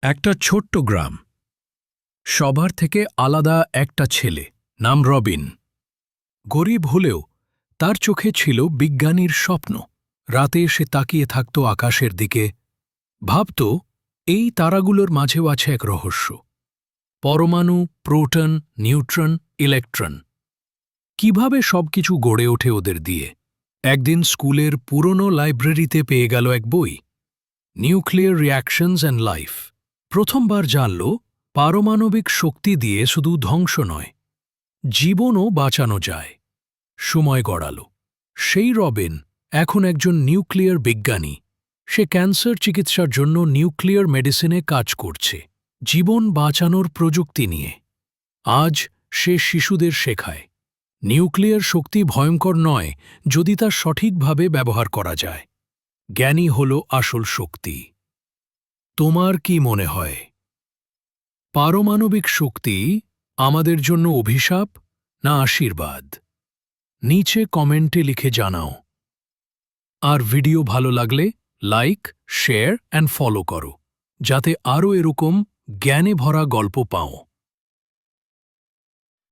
একটা ছোট্ট গ্রাম, সবার থেকে আলাদা একটা ছেলে, নাম রবিন। গরিব হলেও তার চোখে ছিল বিজ্ঞানীর স্বপ্ন। রাতে সে তাকিয়ে থাকত আকাশের দিকে, ভাবত এই তারাগুলোর মাঝেও আছে এক রহস্য। পরমাণু, প্রোটন, নিউট্রন, ইলেকট্রন, কিভাবে সবকিছু গড়ে ওঠে ওদের দিয়ে। একদিন স্কুলের পুরনো লাইব্রেরিতে পেয়ে গেল এক বই, নিউক্লিয়ার রিঅ্যাকশনস অ্যান্ড লাইফ। প্রথমবার জানল পারমাণবিক শক্তি দিয়ে শুধু ধ্বংস নয়, জীবনও বাঁচানো যায়। সময় গড়াল। সেই রবিন এখন একজন নিউক্লিয়ার বিজ্ঞানী। সে ক্যান্সার চিকিৎসার জন্য নিউক্লিয়ার মেডিসিনে কাজ করছে, জীবন বাঁচানোর প্রযুক্তি নিয়ে। আজ সে শিশুদের শেখায় নিউক্লিয়ার শক্তি ভয়ঙ্কর নয় যদি তা সঠিকভাবে ব্যবহার করা যায়। জ্ঞানী হল আসল শক্তি। তোমার কি মনে হয়, পারমাণবিক শক্তি আমাদের জন্য অভিশাপ না আশীর্বাদ? নিচে কমেন্টে লিখে জানাও। আর ভিডিও ভালো লাগলে লাইক, শেয়ার অ্যান্ড ফলো করো, যাতে আরও এরকম জ্ঞানে ভরা গল্প পাও।